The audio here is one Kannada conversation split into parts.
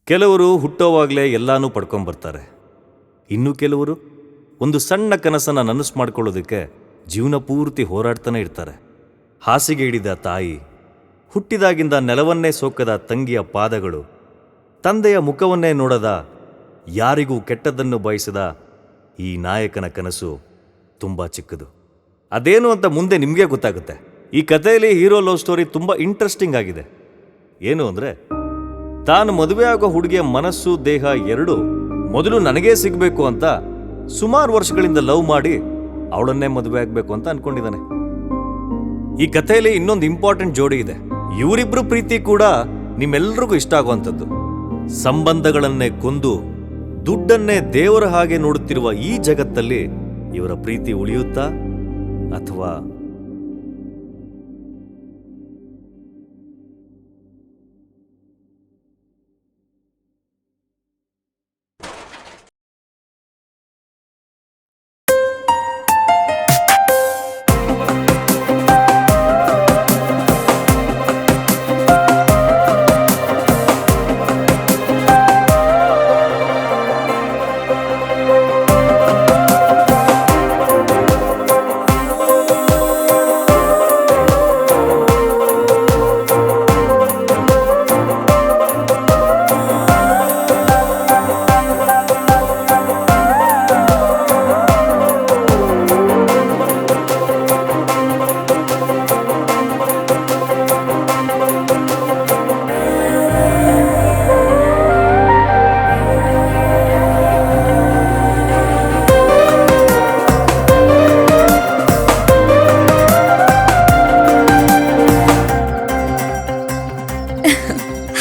ಕೆಲವರು ಹುಟ್ಟೋವಾಗಲೇ ಎಲ್ಲಾನು ಪಡ್ಕೊಂಬರ್ತಾರೆ. ಇನ್ನು ಕೆಲವರು ಒಂದು ಸಣ್ಣ ಕನಸನ್ನು ನನಸು ಮಾಡ್ಕೊಳ್ಳೋದಕ್ಕೆ ಜೀವನ ಪೂರ್ತಿ ಹೋರಾಡ್ತಾನೆ ಇರ್ತಾರೆ. ಹಾಸಿಗೆ ಹಿಡಿದ ತಾಯಿ, ಹುಟ್ಟಿದಾಗಿಂದ ನೆಲವನ್ನೇ ಸೋಕದ ತಂಗಿಯ ಪಾದಗಳು, ತಂದೆಯ ಮುಖವನ್ನೇ ನೋಡದ, ಯಾರಿಗೂ ಕೆಟ್ಟದ್ದನ್ನು ಬಯಸದ ಈ ನಾಯಕನ ಕನಸು ತುಂಬ ಚಿಕ್ಕದು. ಅದೇನು ಅಂತ ಮುಂದೆ ನಿಮಗೆ ಗೊತ್ತಾಗುತ್ತೆ. ಈ ಕಥೆಯಲ್ಲಿ ಹೀರೋ ಲವ್ ಸ್ಟೋರಿ ತುಂಬ ಇಂಟ್ರೆಸ್ಟಿಂಗ್ ಆಗಿದೆ. ಏನು ಅಂದರೆ, ತಾನು ಮದುವೆ ಆಗೋ ಹುಡುಗಿಯ ಮನಸ್ಸು ದೇಹ ಎರಡೂ ಮೊದಲು ನನಗೇ ಸಿಗಬೇಕು ಅಂತ ಸುಮಾರು ವರ್ಷಗಳಿಂದ ಲವ್ ಮಾಡಿ ಅವಳನ್ನೇ ಮದುವೆ ಆಗಬೇಕು ಅಂತ ಅನ್ಕೊಂಡಿದ್ದಾನೆ. ಈ ಕಥೆಯಲ್ಲಿ ಇನ್ನೊಂದು ಇಂಪಾರ್ಟೆಂಟ್ ಜೋಡಿ ಇದೆ. ಇವರಿಬ್ರು ಪ್ರೀತಿ ಕೂಡ ನಿಮ್ಮೆಲ್ರಿಗೂ ಇಷ್ಟ ಆಗುವಂಥದ್ದು. ಸಂಬಂಧಗಳನ್ನೇ ಕೊಂದು ದುಡ್ಡನ್ನೇ ದೇವರ ಹಾಗೆ ನೋಡುತ್ತಿರುವ ಈ ಜಗತ್ತಲ್ಲಿ ಇವರ ಪ್ರೀತಿ ಉಳಿಯುತ್ತಾ ಅಥವಾ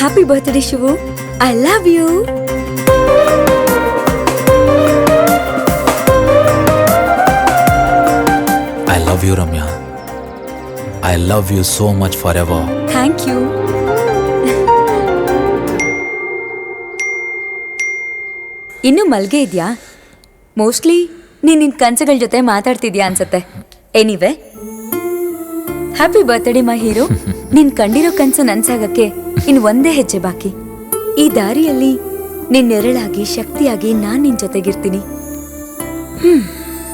Happy birthday, Shivu. I love you. I love you, Ramya. I love you so much forever. Thank you. ಇನ್ನು ಮಲ್ಗೆ ಇದೆಯಾ? ಮೋಸ್ಟ್ಲಿ ನಿನ್ನ ಕನಸುಗಳ ಜೊತೆ ಮಾತಾಡ್ತಿದ್ಯಾ ಅನ್ಸುತ್ತೆ. Anyway, happy birthday my hero. ನೀನ್ ಕಂಡಿರೋ ಕನಸು ನನ್ಸಾಗಕ್ಕೆ ಇನ್ನು ಒಂದೇ ಹೆಜ್ಜೆ ಬಾಕಿ. ಈ ದಾರಿಯಲ್ಲಿ ನಿನ್ ನೆರಳಾಗಿ ಶಕ್ತಿಯಾಗಿ ನಾನ್ ನಿನ್ ಜೊತೆಗಿರ್ತೀನಿ.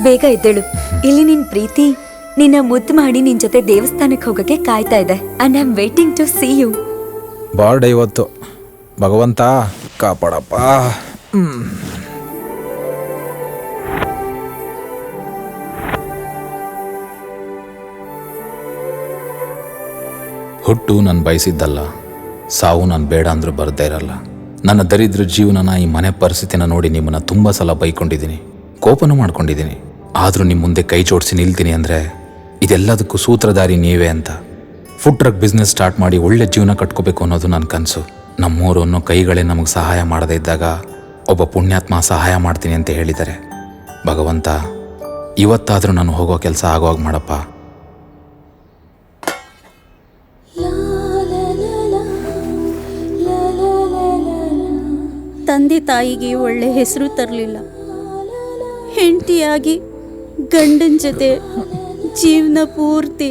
ಬೇಗ ಎದ್ದೇಳು. ಇಲ್ಲಿ ನಿನ್ ಪ್ರೀತಿ ನಿನ್ನ ಮುದ್ದು ಮಾಡಿ ನಿನ್ ಜೊತೆ ದೇವಸ್ಥಾನಕ್ಕೆ ಹೋಗಕ್ಕೆ ಕಾಯ್ತಾ ಇದೆ. And I am waiting to see you. Birthday ಇವತ್ತು. ಭಗವಂತ ಕಾಪಾಡಪ್ಪ. ಹುಟ್ಟು ನಾನು ಬಯಸಿದ್ದಲ್ಲ, ಸಾವು ನಾನು ಬೇಡ ಅಂದ್ರೂ ಬರದೇ ಇರಲ್ಲ. ನನ್ನ ದರಿದ್ರ ಜೀವನನ, ಈ ಮನೆ ಪರಿಸ್ಥಿತಿನ ನೋಡಿ ನಿಮ್ಮನ್ನು ತುಂಬ ಸಲ ಬೈಕೊಂಡಿದ್ದೀನಿ, ಕೋಪನೂ ಮಾಡ್ಕೊಂಡಿದ್ದೀನಿ. ಆದರೂ ನಿಮ್ಮ ಮುಂದೆ ಕೈ ಜೋಡಿಸಿ ನಿಲ್ತೀನಿ ಅಂದರೆ ಇದೆಲ್ಲದಕ್ಕೂ ಸೂತ್ರಧಾರಿ ನೀವೇ ಅಂತ. ಫುಡ್ ಟ್ರಕ್ ಬಿಸ್ನೆಸ್ ಸ್ಟಾರ್ಟ್ ಮಾಡಿ ಒಳ್ಳೆ ಜೀವನ ಕಟ್ಕೋಬೇಕು ಅನ್ನೋದು ನನ್ನ ಕನಸು. ನಮ್ಮೂರು ಅನ್ನೋ ಕೈಗಳೇ ನಮಗೆ ಸಹಾಯ ಮಾಡದೇ ಇದ್ದಾಗ ಒಬ್ಬ ಪುಣ್ಯಾತ್ಮ ಸಹಾಯ ಮಾಡ್ತೀನಿ ಅಂತ ಹೇಳಿದ್ದಾರೆ. ಭಗವಂತ, ಇವತ್ತಾದರೂ ನಾನು ಹೋಗೋ ಕೆಲಸ ಆಗೋವಾಗ ಮಾಡಪ್ಪ. ತಂದೆ ತಾಯಿಗೆ ಒಳ್ಳೆ ಹೆಸರು ತರಲಿಲ್ಲ. ಹೆಂಡತಿಯಾಗಿ ಗಂಡನ ಜೊತೆ ಜೀವನ ಪೂರ್ತಿ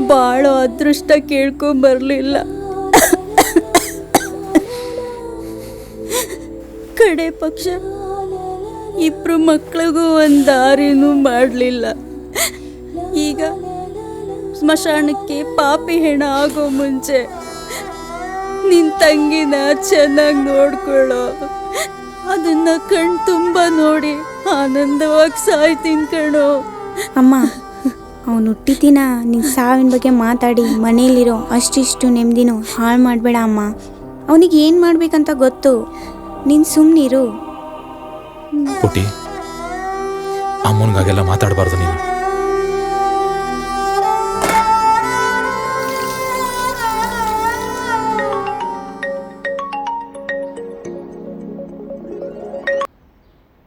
ಬಾಳೋ ಅದೃಷ್ಟ ಕೇಳ್ಕೊಂಬರ್ಲಿಲ್ಲ. ಕಡೆ ಪಕ್ಷ ಇಬ್ರು ಮಕ್ಳಿಗೂ ಒಂದು ದಾರಿನೂ ಮಾಡಲಿಲ್ಲ. ಈಗ ಸ್ಮಶಾನಕ್ಕೆ ಪಾಪಿ ಹೆಣ ಆಗೋ ಮುಂಚೆ ನಿನ್ ತಂಗಿನ ಚೆನ್ನಾಗಿ ನೋಡ್ಕೊಳ್ಳೋ, ಅದನ್ನ ಕಣ್ ತುಂಬ ನೋಡಿ ಆನಂದವಾಗಿ ಸಾಯ್ತೀನಿ ಕಣೋ. ಅಮ್ಮ, ಅವನು ಹುಟ್ಟಿದಿನ ನಿನ್ನ ಸಾವಿನ ಬಗ್ಗೆ ಮಾತಾಡಿ ಮನೇಲಿರೋ ಅಷ್ಟಿಷ್ಟು ನೆಮ್ಮದಿನೂ ಹಾಳು ಮಾಡಬೇಡ ಅಮ್ಮ. ಅವನಿಗೆ ಏನು ಮಾಡಬೇಕಂತ ಗೊತ್ತು, ನೀನು ಸುಮ್ಮನಿರು. ಪುಟ್ಟಿ, ಅಮ್ಮನಿಗಾಗೆಲ್ಲ ಮಾತಾಡಬಾರ್ದು ನೀನು.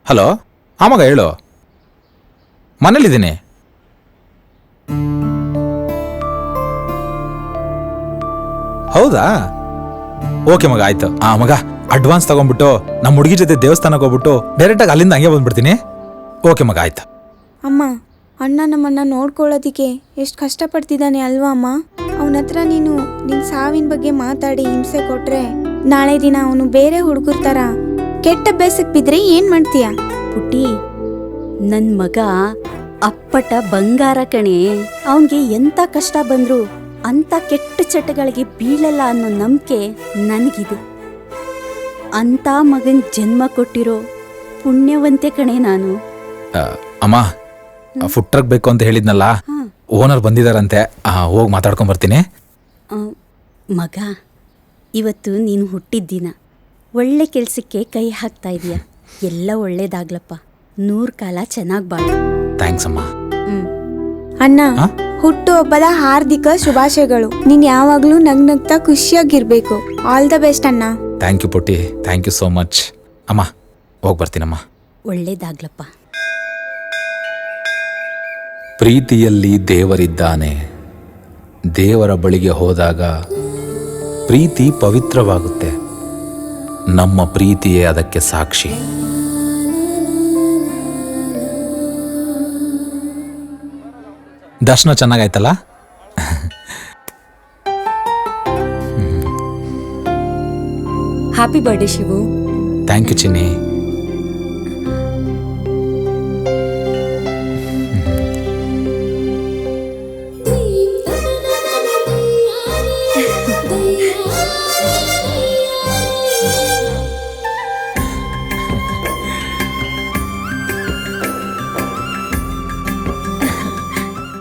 ಹಲೋ, ಮಗ ಹೇಳು. ಮನೇಲಿದ್ದೀನಿ. ಹೌದಾ? ಓಕೆ ಮಗ, ಆಯ್ತು. ಮಗ ಅಡ್ವಾನ್ಸ್ ತಗೊಂಡ್ಬಿಟ್ಟು ನಮ್ಮ ಹುಡುಗಿ ಜೊತೆ ದೇವಸ್ಥಾನಕ್ಕೆ ಹೋಗ್ಬಿಟ್ಟು ಡೈರೆಕ್ಟಾಗಿ ಅಲ್ಲಿಂದ ಹಂಗೆ ಬಂದ್ಬಿಡ್ತೀನಿ. ಓಕೆ ಮಗ, ಆಯ್ತಾ? ಅಮ್ಮ, ಅಣ್ಣ ನಮ್ಮನ್ನ ನೋಡ್ಕೊಳ್ಳೋದಿಕ್ಕೆ ಎಷ್ಟು ಕಷ್ಟಪಡ್ತಿದ್ದಾನೆ ಅಲ್ವಾ ಅಮ್ಮ? ಅವನ ಹತ್ರ ನೀನು ನಿನ್ನ ಸಾವಿನ ಬಗ್ಗೆ ಮಾತಾಡಿ ಹಿಂಸೆ ಕೊಟ್ರೆ ನಾಳೆ ದಿನ ಅವನು ಬೇರೆ ಹುಡುಗರ ಥರ ಕೆಟ್ಟ ಅಭ್ಯಾಸಕ್ಕೆ ಬಿದ್ದರೆ ಏನು ಮಾಡ್ತೀಯ? ಪುಟ್ಟಿ, ನನ್ನ ಮಗ ಅಪ್ಪಟ ಬಂಗಾರ ಕಣೆ. ಅವನಿಗೆ ಎಂಥ ಕಷ್ಟ ಬಂದ್ರು ಅಂಥ ಕೆಟ್ಟ ಚಟಗಳಿಗೆ ಬೀಳಲ್ಲ ಅನ್ನೋ ನಂಬಿಕೆ ನನಗಿದೆ. ಅಂಥ ಮಗನ ಜನ್ಮ ಕೊಟ್ಟಿರೋ ಪುಣ್ಯವಂತೆ ಕಣೆ ನಾನು. ಅಮ್ಮ, ಫುಡ್ ಟ್ರಕ್ ಬೇಕು ಅಂತ ಹೇಳಿದ್ನಲ್ಲ, ಓನರ್ ಬಂದಿದಾರಂತೆ, ಹೋಗಿ ಮಾತಾಡ್ಕೊಂಡ್ ಬರ್ತೀನಿ. ಆ, ಮಗ, ಇವತ್ತು ನೀನು ಹುಟ್ಟಿದ್ದಿನ. ಒಳ್ಳೆ ಕೆಲಸಕ್ಕೆ ಕೈ ಹಾಕ್ತಾ ಇದೀಯ. ಎಲ್ಲ ಒಳ್ಳೇದಾಗ್ಲಪ್ಪ. 100 ಕಾಲ ಚೆನ್ನಾಗಿ ಬಾಳು. ಥ್ಯಾಂಕ್ಸ್ ಅಮ್ಮ. ಅಣ್ಣ, ಹುಟ್ಟುಹಬ್ಬದ ಹಾರ್ದಿಕ ಶುಭಾಶಯಗಳು. ನೀನು ಯಾವಾಗಲೂ ನಗ್ನಗ್ತಾ ಖುಷಿಯಾಗಿರ್ಬೇಕು. ಆಲ್ ದ ಬೆಸ್ಟ್ ಅಣ್ಣ. ಥ್ಯಾಂಕ್ ಯು ಪುಟ್ಟಿ, ಥ್ಯಾಂಕ್ ಯು ಸೋ ಮಚ್. ಅಮ್ಮ, ಹೋಗಿ ಬರ್ತೀನಮ್ಮ. ಒಳ್ಳೇದಾಗ್ಲಪ್ಪ. ಪ್ರೀತಿಯಲ್ಲಿ ದೇವರಿದ್ದಾನೆ. ದೇವರ ಬಳಿಗೆ ಹೋದಾಗ ಪ್ರೀತಿ ಪವಿತ್ರವಾಗುತ್ತೆ. ನಮ್ಮ ಪ್ರೀತಿಯೇ ಅದಕ್ಕೆ ಸಾಕ್ಷಿ. ದರ್ಶನ ಚೆನ್ನಾಗಾಯ್ತಲ್ಲ? Happy birthday Shivu. Thank you Chinni.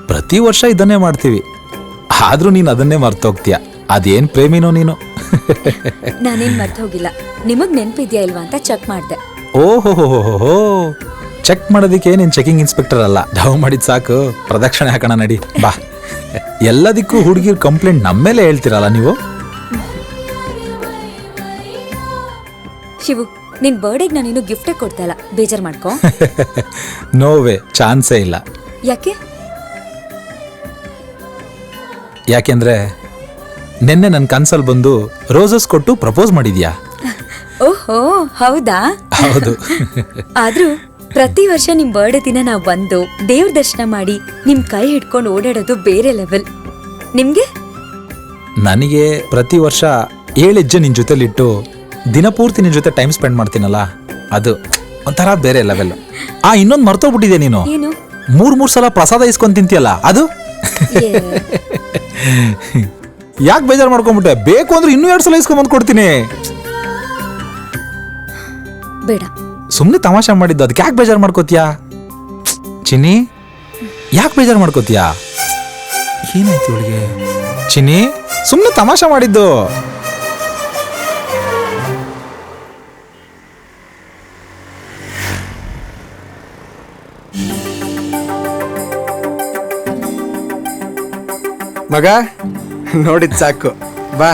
ಪ್ರತಿ ವರ್ಷ ಇದನ್ನೇ ಮಾಡ್ತೀವಿ, ಆದ್ರೂ ನೀನು ಅದನ್ನೇ ಮರ್ತೋಗ್ತೀಯ. ಅದೇನ್ ಪ್ರೇಮಿನೋ ನೀನು. ನಾನೇನ್ ಮರ್ತ ಹೋಗಿಲ್ಲ. ನಿಮಗ್ ನೆನ್ಪಿದ್ಯಾ ಇಲ್ವಾ ಅಂತ ಚೆಕ್ ಮಾಡ್ದೆ. ಓಹೋ, ಚೆಕ್ ಮಾಡೋದಕ್ಕೆ ನೀನ್ ಚೆಕಿಂಗ್ ಇನ್ಸ್ಪೆಕ್ಟರ್ ಅಲ್ಲ. ಡವ್ ಮಾಡಿದ್ ಸಾಕು, ಪ್ರದಕ್ಷಿಣೆ ಹಾಕೋಣ ನಡಿ ಬಾ. ಎಲ್ಲದಕ್ಕೂ ಹುಡುಗಿರ್ ಕಂಪ್ಲೇಂಟ್ ನಮ್ಮೇಲೆ ಹೇಳ್ತೀರಲ್ಲ ನೀವು. ಶಿವು, ನಿನ್ ಬರ್ಡೇಗ್ ನಾನೇನು ಗಿಫ್ಟೇ ಕೊಡ್ತಾ ಇಲ್ಲ, ಬೇಜಾರ್ ಮಾಡ್ಕೊ. ನೋವೇ, ಚಾನ್ಸೇ ಇಲ್ಲ. ಯಾಕೆ? ಯಾಕೆಂದ್ರೆ ನಿನ್ನೆ ನನ್ನ ಕನ್ಸಲ್ಲಿ ಬಂದು ರೋಸಸ್ ಕೊಟ್ಟು ಪ್ರಪೋಸ್ ಮಾಡಿದ್ಯಾ. ಓಹೋ, ಹೌದಾ? ಹೌದು. ಆದ್ರೂ ಪ್ರತಿ ವರ್ಷ ನಿಮ್ ಬರ್ಡೇ ದಿನ ನಾವ್ ಬಂದು ದೇವ್ರ ದರ್ಶನ ಮಾಡಿ ನಿಮ್ ಕೈ ಹಿಡ್ಕೊಂಡು ಓಡಾಡೋದು ಬೇರೆ ಲೆವೆಲ್. ನಿಮ್ಗೆ? ನನಗೆ ಪ್ರತಿ ವರ್ಷ 7 ಹೆಜ್ಜೆ ನಿನ್ ಜೊತೆಲಿಟ್ಟು ದಿನಪೂರ್ತಿ ನಿನ್ ಜೊತೆ ಟೈಮ್ ಸ್ಪೆಂಡ್ ಮಾಡ್ತೀನಲ್ಲ, ಅದು ಒಂಥರ ಬೇರೆ ಲೆವೆಲ್. ಇನ್ನೊಂದು ಮರ್ತೋಗ್ಬಿಟ್ಟಿದೆ ನೀನು. ಏನು? 3 ಸಲ ಪ್ರಸಾದ ಇಸ್ಕೊಂಡ್ ತಿಂತೀಯಲ್ಲ, ಅದು ಯಾಕೆ ಬೇಜಾರು ಮಾಡ್ಕೊಂಡ್ಬಿಟ್ಟೆ? ಬೇಕು ಅಂದ್ರೆ ಇನ್ನೂ 2 ಸಲ ಇಸ್ಕೊಂಡ್ ಕೊಡ್ತೀನಿ. ಬೇಡ, ಸುಮ್ಮನೆ ತಮಾಷೆ ಮಾಡಿದ್ದು, ಅದಕ್ಕೆ ಯಾಕೆ ಬೇಜಾರು ಮಾಡ್ಕೋತೀಯಾ? ಚಿನ್ನಿ, ಯಾಕೆ ಬೇಜಾರು ಮಾಡ್ಕೋತೀಯಾ? ಏನಾಯ್ತು ಇವಳಿಗೆ? ಚಿನ್ನಿ, ಸುಮ್ಮನೆ ತಮಾಷೆ ಮಾಡಿದ್ದು. ಮಗ, ನೋಡಿದ್ ಸಾಕು, ಬಾ.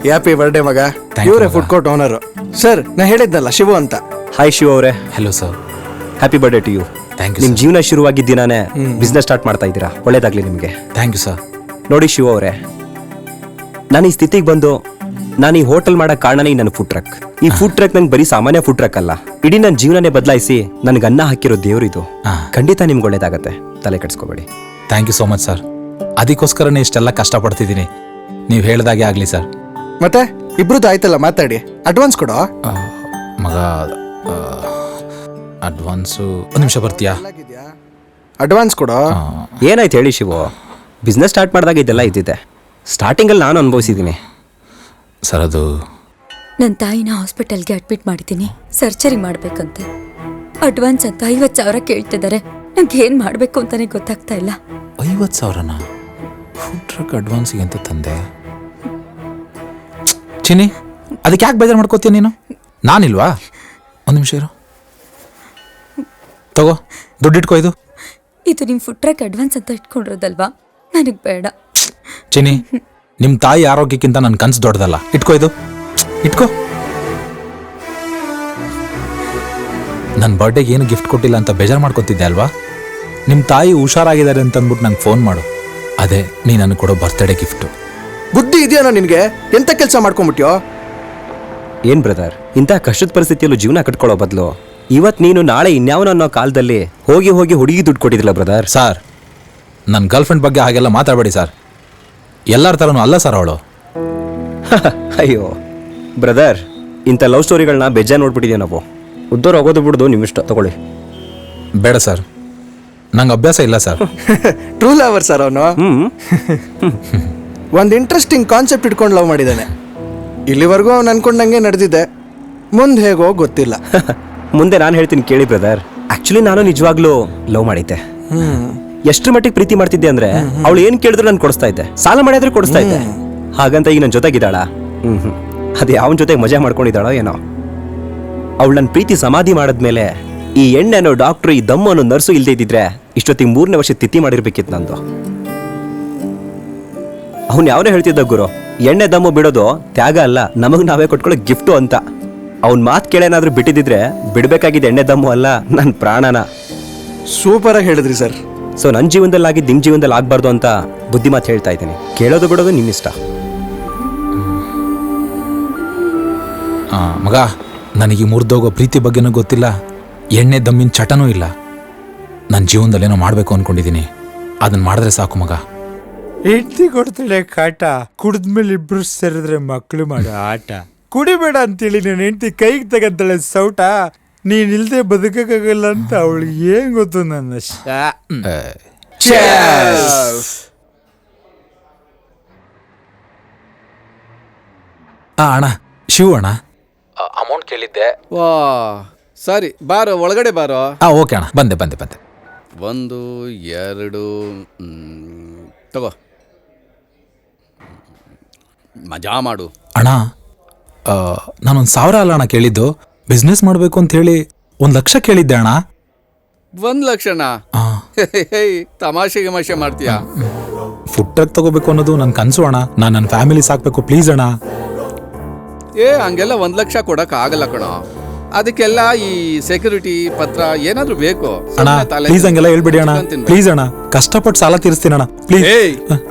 ಹ್ಯಾಪಿ ಬರ್ಡೇ ಮಗ. Thank you, ಇವರೇ ಮಗ. Food court owner. ಸರ್, ನಾ ಹೇಳಿದ್ನಲ್ಲ, ಶಿವು ಅಂತ. ಹಾಯ್ ಶಿವ ಅವರೇ, hello sir. Happy birthday to you. Thank you. ನಿಮ್ಮ ಜೀವನ ಶುರುವಾಗಿದ್ದ ದಿನಾನೇ ಬಿಸ್ನೆಸ್ ಸ್ಟಾರ್ಟ್ ಮಾಡ್ತಾ ಇದ್ದೀರಾ. ಒಳ್ಳೇದಾಗ್ಲಿ ನಿಮಗೆ. Thank you sir. ನೋಡಿ ಶಿವ ಅವರೇ, ನಾನು ಈ ಸ್ಥಿತಿಗೆ ಬಂದು ನಾನು ಈ ಹೋಟೆಲ್ ಮಾಡೋ ಕಾರಣನೇ ನನ್ನ ಫುಡ್ ಟ್ರಕ್. ಈ ಫುಡ್ ಟ್ರಕ್ ನಂಗೆ ಬರೀ ಸಾಮಾನ್ಯ ಫುಡ್ ಟ್ರಕ್ ಅಲ್ಲ, ಇಡೀ ನನ್ನ ಜೀವನನೇ ಬದಲಾಯಿಸಿ ನನಗೆ ಅನ್ನ ಹಾಕಿರೋ ದೇವ್ರು ಇದು. ಖಂಡಿತ ನಿಮ್ಗೆ ಒಳ್ಳೇದಾಗತ್ತೆ, ತಲೆ ಕೆಡಿಸ್ಕೋಬೇಡಿ. Thank you so much sir. ಅದಕ್ಕೋಸ್ಕರನೇ ಇಷ್ಟೆಲ್ಲ ಕಷ್ಟಪಡ್ತಿದ್ದೀನಿ. ನೀವು ಹೇಳ್ದಾಗೆ ಆಗಲಿ ಸರ್. ಮತ್ತೆ ಇಬ್ರದ್ದು ಆಯ್ತಲ್ಲ, ಮಾತಾಡಿ. ಅಡ್ವಾನ್ಸ್ ಕೊಡೋ. ಮಗ, ಅಡ್ವಾನ್ಸು 1 ನಿಮಿಷ ಬರ್ತೀಯಾ? ಅಡ್ವಾನ್ಸ್ ಕೊಡೋ. ಏನಾಯ್ತು ಹೇಳಿ ಶಿವು? ಬಿಸ್ನೆಸ್ ಸ್ಟಾರ್ಟ್ ಮಾಡಿದಾಗ ಇದೆಲ್ಲ ಇದ್ದಿದೆ. ಸ್ಟಾರ್ಟಿಂಗಲ್ಲಿ ನಾನು ಅನುಭವಿಸಿದ್ದೀನಿ. ಸರ್, ಅದು ನನ್ನ ತಾಯಿನ ಹಾಸ್ಪಿಟಲ್ಗೆ ಅಡ್ಮಿಟ್ ಮಾಡಿದ್ದೀನಿ, ಸರ್ಜರಿ ಮಾಡ್ಬೇಕಂತೆ. ಅಡ್ವಾನ್ಸ್ ಅಂತ 50,000 ಕೇಳ್ತಿದ್ದಾರೆ. ನಂಗೆ ಏನ್ ಮಾಡ್ಬೇಕು ಅಂತಾನೆ ಗೊತ್ತಾಗ್ತಾ ಇಲ್ಲ. 50,000ನಾ? ಫುಡ್ ಟ್ರಕ್ ಅಡ್ವಾನ್ಸಿಗೆ ಅಂತ ತಂದೆ. ಚಿನ್ನಿ, ಅದಕ್ಕೆ ಯಾಕೆ ಬೇಜಾರು ಮಾಡ್ಕೋತೀಯ ನೀನು? ನಾನಿಲ್ವಾ? 1 ನಿಮಿಷ ಇರು. ತಗೋ, ದುಡ್ಡಿಟ್ಕೋ. ಇದು ನಿಮ್ ಫುಡ್ ಟ್ರಕ್ ಅಡ್ವಾನ್ಸ್ ಅಂತ ಇಟ್ಕೊಂಡಿರೋದಲ್ವಾ? ನನಗ್ ಬೇಡ. ಚಿನ್ನಿ, ನಿಮ್ಮ ತಾಯಿ ಆರೋಗ್ಯಕ್ಕಿಂತ ನನ್ನ ಕನ್ಸು ದೊಡ್ಡದಲ್ಲ. ಇಟ್ಕೋ, ಇಟ್ಕೋ. ನನ್ನ ಬರ್ಡೇಗೆ ಏನು ಗಿಫ್ಟ್ ಕೊಟ್ಟಿಲ್ಲ ಅಂತ ಬೇಜಾರು ಮಾಡ್ಕೊತಿದ್ದೆ ಅಲ್ವಾ? ನಿಮ್ಮ ತಾಯಿ ಹುಷಾರಾಗಿದ್ದಾರೆ ಅಂತ ಅಂದ್ಬಿಟ್ಟು ನಂಗೆ ಫೋನ್ ಮಾಡು. ಅದೇ ನೀ ನನಗೆ ಕೊಡೋ ಬರ್ತ್ಡೇ ಗಿಫ್ಟು. ಬುದ್ಧಿ ಇದೆಯಾ ನಿನಗೆ? ಎಂತ ಕೆಲಸ ಮಾಡ್ಕೊಂಬಿಟ್ಯೋ? ಏನ್ ಬ್ರದರ್, ಇಂಥ ಕಷ್ಟದ ಪರಿಸ್ಥಿತಿಯಲ್ಲೂ ಜೀವನ ಕಟ್ಕೊಳ್ಳೋ ಬದಲು ಇವತ್ತು ನೀನು ನಾಳೆ ಇನ್ಯಾವನ ಅನ್ನೋ ಕಾಲದಲ್ಲಿ ಹೋಗಿ ಹೋಗಿ ಹುಡುಗಿ ದುಡ್ಡು ಕೊಟ್ಟಿದ್ದಿಲ್ಲ ಬ್ರದರ್. ಸರ್, ನನ್ನ ಗರ್ಲ್ಫ್ರೆಂಡ್ ಬಗ್ಗೆ ಹಾಗೆಲ್ಲ ಮಾತಾಡಬೇಡಿ ಸರ್. ಎಲ್ಲರ ಥರನೂ ಅಲ್ಲ ಸರ್ ಅವಳು. ಅಯ್ಯೋ ಬ್ರದರ್, ಇಂಥ ಲವ್ ಸ್ಟೋರಿಗಳನ್ನ ಬೇಜಾನ್ ನೋಡ್ಬಿಟ್ಟಿದ್ದೀವಿ ನಾವು. ಉದ್ದೋರು ಹೋಗೋದು ಬಿಡೋದು ನಿಮ್ಮಿಷ್ಟ, ತಗೊಳ್ಳಿ. ಬೇಡ ಸರ್, ನಂಗೆ ಅಭ್ಯಾಸ ಇಲ್ಲ ಸರ್. ಟ್ರೂ ಲವರ್ ಸರ್ ಅವನು. ಒಂದು ಇಂಟ್ರೆಸ್ಟಿಂಗ್ ಕಾನ್ಸೆಪ್ಟ್ ಇಟ್ಕೊಂಡು ಲವ್ ಮಾಡಿದ್ದಾನೆ. ಇಲ್ಲಿವರೆಗೂ ಅವ್ನು ಅನ್ಕೊಂಡಂಗೆ ನಡೆದಿದೆ, ಮುಂದೆ ಹೇಗೋ ಗೊತ್ತಿಲ್ಲ. ಮುಂದೆ ನಾನು ಹೇಳ್ತೀನಿ ಕೇಳಿ ಬ್ರದರ್. ಆಕ್ಚುಲಿ ನಾನು ನಿಜವಾಗ್ಲೂ ಲವ್ ಮಾಡಿದ್ದೆ. ಎಷ್ಟ್ರ ಮಟ್ಟಿಗೆ ಪ್ರೀತಿ ಮಾಡ್ತಿದ್ದೆ ಅಂದ್ರೆ ಅವಳು ಏನ್ ಕೇಳಿದ್ರು ನಾನು ಕೊಡಿಸ್ತಾ ಇದ್ದೆ, ಸಾಲ ಮಾಡಿದ್ರೆ ಕೊಡಿಸ್ತಾ ಇದ್ದೆ. ಹಾಗಂತ ಈಗ ನನ್ನ ಜೊತೆಗಿದ್ದಾಳ? ಅದು ಯಾವನ ಜೊತೆಗೆ ಮಜಾ ಮಾಡ್ಕೊಂಡಿದ್ದಾಳೋ ಏನೋ. ಅವಳು ನನ್ನ ಪ್ರೀತಿ ಸಮಾಧಿ ಮಾಡಿದ್ಮೇಲೆ ಈ ಎಣ್ಣೆ ಅನ್ನೋ ಡಾಕ್ಟ್ರು, ಈ ದಮ್ಮು ಅನ್ನೋ ನರ್ಸು ಇಲ್ದೇ ಇದ್ದಿದ್ರೆ ಇಷ್ಟೊತ್ತಿಗೆ 3ನೇ ವರ್ಷ ತಿಥಿ ಮಾಡಿರ್ಬೇಕಿತ್ತು ನಂದು. ಅವ್ನು ಯಾವನೇ ಹೇಳ್ತಿದ್ದ ಗುರು, ಎಣ್ಣೆ ದಮ್ಮು ಬಿಡೋದು ತ್ಯಾಗ ಅಲ್ಲ, ನಮಗ್ ನಾವೇ ಕೊಟ್ಕೊಳ್ಳೋ ಗಿಫ್ಟು ಅಂತ. ಅವ್ನ ಮಾತು ಕೇಳೇನಾದ್ರೂ ಬಿಟ್ಟಿದ್ರೆ ಬಿಡ್ಬೇಕಾಗಿದ್ದು ಎಣ್ಣೆ ದಮ್ಮು ಅಲ್ಲ, ನನ್ನ ಪ್ರಾಣನ. ಸೂಪರ್ ಆಗಿ ಹೇಳಿದ್ರಿ ಸರ್. ಸೊ ನನ್ನ ಜೀವನದಲ್ಲಿ ಆಗಿದ್ದು ನಿಮ್ಮ ಜೀವನದಲ್ಲಿ ಆಗ್ಬಾರ್ದು ಅಂತ ಬುದ್ಧಿ ಮಾತು ಹೇಳ್ತಾ ಇದ್ದೀನಿ. ಕೇಳೋದು ಬಿಡೋದು ನಿಮ್ಮಿಷ್ಟ. ಮಗ, ನನಗೆ ಮುರಿದೋಗೋ ಪ್ರೀತಿ ಬಗ್ಗೆನೂ ಗೊತ್ತಿಲ್ಲ, ಎಣ್ಣೆ ದಮ್ಮಿನ ಚಟನೂ ಇಲ್ಲ. ನನ್ನ ಜೀವನದಲ್ಲಿ ಏನೋ ಮಾಡಬೇಕು ಅಂದ್ಕೊಂಡಿದ್ದೀನಿ, ಅದನ್ನು ಮಾಡಿದ್ರೆ ಸಾಕು ಮಗ. ಹೆಂಡತಿ ಕೊಡ್ತಾಳೆ ಕಾಟ, ಕುಡಿದ್ಮೇಲೆ ಇಬ್ರು ಸೇರಿದ್ರೆ ಮಕ್ಕಳು ಮಾಡೋ ಆಟ. ಕುಡಿಬೇಡ ಅಂತೇಳಿ ನನ್ನ ಹೆಂಡತಿ ಕೈಗೆ ತಗಂತಾಳೆ ಸೌಟ, ನೀನ್ ಇಲ್ದೆ ಬದುಕಕ್ಕಾಗಲ್ಲ ಅಂತ ಅವಳಿಗೆ ಏನ್ ಗೊತ್ತು ನನ್ನ ಅಣ್ಣ, ಶಿವ ಅಣ್ಣ, ಅಮೌಂಟ್ ಕೇಳಿದ್ದೆ. ವಾ ಸರಿ, ಬಾರೋ ಒಳಗಡೆ ಬಾರೋ. ಓಕೆ ಅಣ್ಣ, ಬಂದೆ ಬಂದೆ ಬಂದೆ. 1 2 ತಗೋ, ಮಜಾ ಮಾಡು. ಅಣ್ಣ, ನಾನೊಂದು 1000 ಅಲ್ಲ ಅಣ್ಣ ಕೇಳಿದ್ದು, ಬಿಸ್ನೆಸ್ ಮಾಡಬೇಕು ಅಂತ ಹೇಳಿ 1 ಲಕ್ಷ ಕೇಳಿದ್ದೆ ಅಣ್ಣ. 1 ಲಕ್ಷನ? ತಮಾಷೆ ಗಿಮಾಷೆ ಮಾಡ್ತೀಯಾ? ಫುಡ್ ಟ್ರಕ್ ತಗೋಬೇಕು ಅನ್ನೋದು ನನ್ನ ಕನಸು ಅಣ್ಣ. ನಾನು ನನ್ನ ಫ್ಯಾಮಿಲಿ ಸಾಕ್ಬೇಕು, ಪ್ಲೀಸ್ ಅಣ್ಣ. ಹಂಗೆಲ್ಲ 1 ಲಕ್ಷ ಕೊಡಕ್ ಆಗಲ್ಲ ಕಣೋ. ಅದಕ್ಕೆಲ್ಲ ಈ ಸೆಕ್ಯೂರಿಟಿ ಪತ್ರ ಏನಾದ್ರೂ ಬೇಕು. ಅಣ್ಣ ಪ್ಲೀಸ್ ಹಂಗೆಲ್ಲ ಹೇಳ್ಬಿಡಿ ಅಣ್ಣ, ಪ್ಲೀಸ್ ಅಣ್ಣ, ಕಷ್ಟಪಟ್ಟು ಸಾಲ ತೀರಿಸ್ತೀನಿ ಅಣ್ಣ, ಪ್ಲೀಸ್.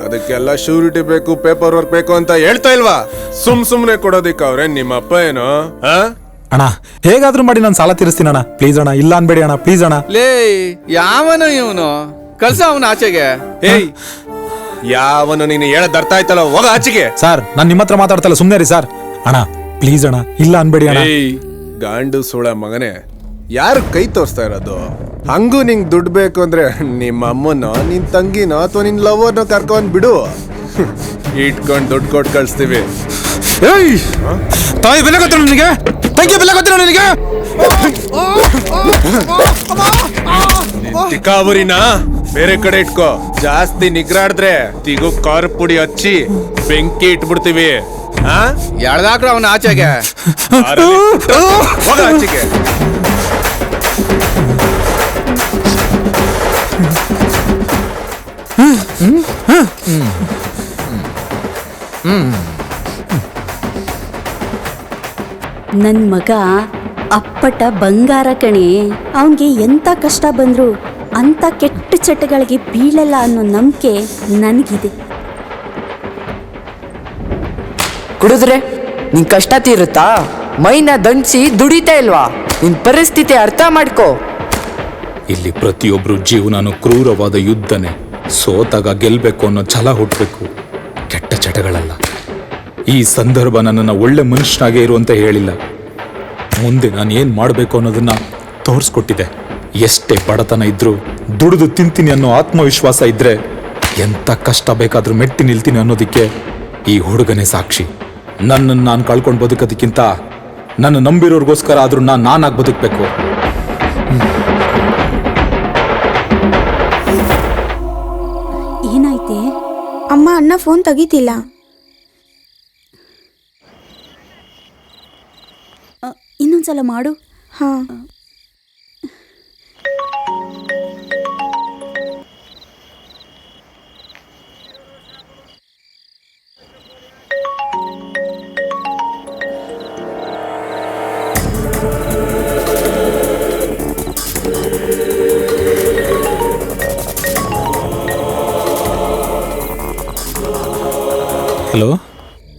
ಅದಕ್ಕೆಲ್ಲ ಶ್ಯೂರಿಟಿ ಬೇಕು, ಪೇಪರ್ ವರ್ಕ್ ಬೇಕು ಅಂತ ಹೇಳ್ತಾ ಇಲ್ವಾ? ಸುಮ್ನೆ ಕೊಡೋದಿಕ್ಕ ಅವ್ರೆ ನಿಮ್ಮ ಅಪ್ಪ ಏನೋ? ಅಣ್ಣ ಹೇಗಾದ್ರೂ ಮಾಡಿ ನಾನು ಸಾಲ ತೀರಿಸ್ತೀನಿ ಅಣ್ಣ, ಪ್ಲೀಸ್ ಅಣ್ಣ, ಇಲ್ಲ ಅನ್ಬೇಡಿ ಅಣ್ಣ, ಪ್ಲೀಸ್ ಅಣ್ಣ. ಲೇ ಯಾವನು ಇವನು, ಕಳ್ಸ ಅವನ ಆಚೆಗೆ. ಯಾವನು ನೀನು ಹೇಳದ್ ಅರ್ಥ ಆಯ್ತಲ್ಲ, ಹೋಗ ಆಚೆಗೆ. ಸರ್, ನಾನು ನಿಮ್ಮ ಹತ್ರ ಮಾತಾಡ್ತಲ್ಲ, ಸುಮ್ಮನೆ ರೀ ಸರ್. ಅಣ್ಣ ಪ್ಲೀಸ್ ಅಣ್ಣ, ಇಲ್ಲ ಅನ್ಬೇಡಿ ಅಣ್ಣ. ಗಾಂಡು ಸೋಳ ಮಗನೇ, ಯಾರು ಕೈ ತೋರಿಸ್ತಾ ಇರೋದು? ಹಂಗೂ ನಿಂಗೆ ದುಡ್ಡು ಬೇಕು ಅಂದ್ರೆ ನಿಮ್ಮ ಅಮ್ಮನ, ನಿನ್ ತಂಗಿನ ಅಥವಾ ನಿನ್ ಲವರ್ನ ಕರ್ಕೊಂಡ್ ಬಿಡು, ಇಟ್ಕೊಂಡ್ ದುಡ್ಡು ಕೊಟ್ಟು ಕಳಿಸ್ತೀವಿ. ತಾಯಿ ಬೆಲೆ ಗೊತ್ತಿರ ನನಗೆ, ತಂಗಿ ಬೆಲೆ ಗೊತ್ತಿರ ನನಗೆ. ತಿಕ್ಕಾಬುರಿನ ಬೇರೆ ಕಡೆ ಇಟ್ಕೋ, ಜಾಸ್ತಿ ನಿಗ್ರಾಡಿದ್ರೆ ತಿಗು ಖಾರ ಪುಡಿ ಹಚ್ಚಿ ಬೆಂಕಿ ಇಟ್ಬಿಡ್ತೀವಿ. ಎಳ್ದಾಕ್ರ ಅವನ ಆಚೆಗೆ. ಹೋಗ ಆಚೆಗೆ. ನನ್ನ ಮಗ ಅಪ್ಪಟ ಬಂಗಾರ ಕಣೆ. ಅವನಿಗೆ ಎಂಥ ಕಷ್ಟ ಬಂದ್ರು ಅಂಥ ಕೆಟ್ಟ ಚಟಗಳಿಗೆ ಬೀಳಲ್ಲ ಅನ್ನೋ ನಂಬಿಕೆ ನನಗಿದೆ. ಕುಡಿದ್ರೆ ನಿನ್ ಕಷ್ಟ ತೀರುತ್ತಾ? ಮೈನ ದಂಡಿಸಿ ದುಡಿತಾ ಇಲ್ವಾ? ನಿನ್ ಪರಿಸ್ಥಿತಿ ಅರ್ಥ ಮಾಡ್ಕೋ. ಇಲ್ಲಿ ಪ್ರತಿಯೊಬ್ರು ಜೀವನನು ಕ್ರೂರವಾದ ಯುದ್ಧನೇ. ಸೋತಾಗ ಗೆಲ್ಬೇಕು ಅನ್ನೋ ಛಲ ಹುಟ್ಟಬೇಕು, ಕೆಟ್ಟ ಚಟಗಳಲ್ಲ. ಈ ಸಂದರ್ಭ ನನ್ನನ್ನು ಒಳ್ಳೆ ಮನುಷ್ಯನಾಗೆ ಇರುವಂತ ಹೇಳಿಲ್ಲ, ಮುಂದೆ ನಾನು ಏನ್ ಮಾಡಬೇಕು ಅನ್ನೋದನ್ನ ತೋರಿಸ್ಕೊಟ್ಟಿದೆ. ಎಷ್ಟೇ ಬಡತನ ಇದ್ರೂ ದುಡಿದು ತಿಂತೀನಿ ಅನ್ನೋ ಆತ್ಮವಿಶ್ವಾಸ ಇದ್ರೆ ಎಂತ ಕಷ್ಟ ಬೇಕಾದ್ರೂ ಮೆಟ್ಟಿ ನಿಲ್ತೀನಿ ಅನ್ನೋದಕ್ಕೆ ಈ ಹುಡುಗನೇ ಸಾಕ್ಷಿ. ನನ್ನನ್ನು ನಾನು ಕಳ್ಕೊಂಡು ಬದುಕೋದಕ್ಕಿಂತ ನನ್ನ ನಂಬಿರೋರ್ಗೋಸ್ಕರ ಆದ್ರೂ ನಾನಾಗಿ ಬದುಕಬೇಕು. ಏನಾಯ್ತೆ? ಅಮ್ಮ, ಅಣ್ಣ ಫೋನ್ ತೆಗಿತಿಲ್ಲ. ಇನ್ನೊಂದ್ಸಲ ಮಾಡು. ಹಾ. ಹಲೋ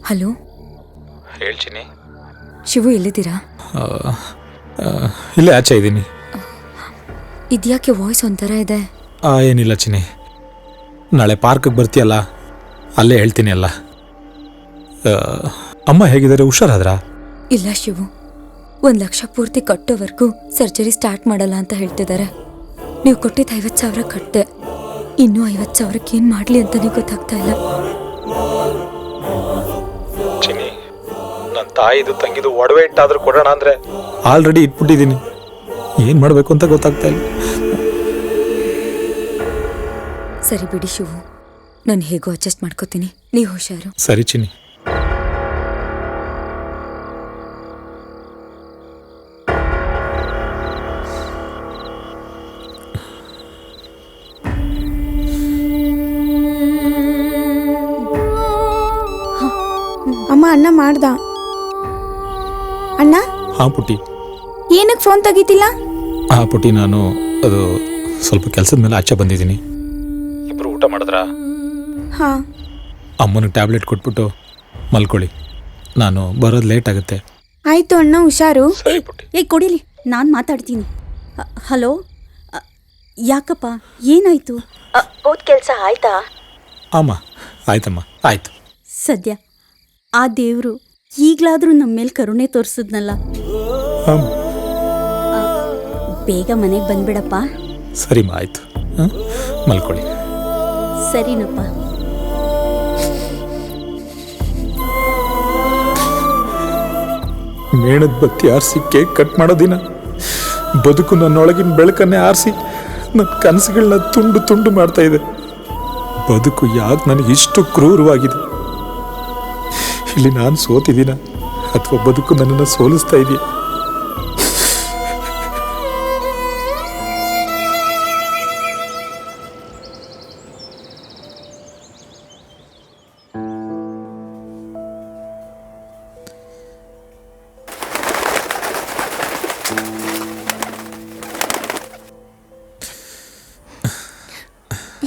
ಹಲೋ, ಹೇಳ್ತೀನಿ. ಶಿವು ಎಲ್ಲಿದ್ದೀರಾ? ಇಲ್ಲೇ ಆಚೆ ಇದ್ದೀನಿ. ಇದ್ಯಾಕೆ ವಾಯ್ಸ್ ಒಂಥರ ಇದೆ? ಏನಿಲ್ಲ ಚಿನ್ನಿ, ನಾಳೆ ಪಾರ್ಕಿಗೆ ಬರ್ತೀಯಲ್ಲ, ಅಲ್ಲೇ ಹೇಳ್ತೀನಿ ಅಲ್ಲ. ಅಮ್ಮ ಹೇಗಿದ್ದಾರೆ, ಹುಷಾರಾದ್ರ? ಇಲ್ಲ ಶಿವು, 1 ಲಕ್ಷ ಪೂರ್ತಿ ಕಟ್ಟೋವರೆಗೂ ಸರ್ಜರಿ ಸ್ಟಾರ್ಟ್ ಮಾಡಲ್ಲ ಅಂತ ಹೇಳ್ತಿದ್ದಾರೆ. ನೀವು ಕೊಟ್ಟಿದ್ದ 50,000 ಕಟ್ಟಿದೆ, ಇನ್ನೂ 50,000ಕ್ಕೆ ಏನು ಮಾಡಲಿ ಅಂತಲೇ ಗೊತ್ತಾಗ್ತಾ ಇಲ್ಲ. ಚಿನ್ನಿ, ನನ್ನ ತಾಯಿದು ತಂಗಿದು ಒಡವೆ ಇಟ್ಟಾದ್ರೂ ಕೊಡೋಣ ಅಂದ್ರೆ ಆಲ್ರೆಡಿ ಇಟ್ಬಿಟ್ಟಿದ್ದೀನಿ. ಏನು ಮಾಡಬೇಕು ಅಂತ ಗೊತ್ತಾಗ್ತಾ ಇಲ್ಲ. ಸರಿ ಬಿಡಿ ಶಿವು, ನಾನು ಹೇಗೋ ಅಡ್ಜಸ್ಟ್ ಮಾಡ್ಕೋತೀನಿ, ನೀವು ಹುಷಾರು. ಸರಿ ಚಿನ್ನಿ. ಅಮ್ಮ, ಅಣ್ಣ ಮಾಡ್ದ. ಅಣ್ಣ, ಹಾಂ ಪುಟ್ಟಿ. ಏನಕ್ಕೆ ಫೋನ್ ತೆಗಿತಿಲ್ಲ? ಹಾಂ ಪುಟ್ಟಿ, ನಾನು ಅದು ಸ್ವಲ್ಪ ಕೆಲಸದ ಮೇಲೆ ಆಚೆ ಬಂದಿದ್ದೀನಿ. ಇಬ್ಬರು ಊಟ ಮಾಡಿದ್ರಾ? ಹಾ. ಅಮ್ಮನಿಗೆ ಟ್ಯಾಬ್ಲೆಟ್ ಕೊಟ್ಬಿಟ್ಟು ಮಲ್ಕೊಳ್ಳಿ, ನಾನು ಬರೋದು ಲೇಟ್ ಆಗುತ್ತೆ. ಆಯ್ತು ಅಣ್ಣ, ಹುಷಾರು. ಕೊಡಿಲಿ, ನಾನು ಮಾತಾಡ್ತೀನಿ. ಹಲೋ, ಯಾಕಪ್ಪ, ಏನಾಯ್ತು? ಹೋದ ಕೆಲಸ ಆಯ್ತಾ? ಅಮ್ಮ, ಆಯ್ತಮ್ಮ, ಆಯ್ತು. ಸದ್ಯ ಆ ದೇವರು ಈಗಲಾದರೂ ನಮ್ಮ ಮೇಲೆ ಕರುಣೆ ತೋರಿಸಿದ್ನಲ್ಲ. ಬೇಗ ಮನೆಗೆ ಬಂದ್ಬಿಡಪ್ಪ. ಸರಿಮ್ಮ, ಆಯ್ತು. ಮಲ್ಕೊಳ್ಳಿ. ಸರಿನಪ್ಪ. ಮೇಣದ ಬತ್ತಿ ಆರಿಸಿ ಕೇಕ್ ಕಟ್ ಮಾಡೋ ದಿನ, ಬದುಕು ನನ್ನೊಳಗಿನ ಬೆಳಕನ್ನೇ ಆರಿಸಿ ನನ್ನ ಕನಸುಗಳನ್ನ ತುಂಡು ತುಂಡು ಮಾಡ್ತಾ ಇದೆ. ಬದುಕು ಯಾಕೆ ನನಗೆ ಇಷ್ಟು ಕ್ರೂರವಾಗಿದೆ? ಇಲ್ಲಿ ನಾನು ಸೋತಿದ್ದೀನ ಅಥವಾ ಬದುಕು ನನ್ನನ್ನು ಸೋಲಿಸ್ತಾ ಇದೆಯಾ?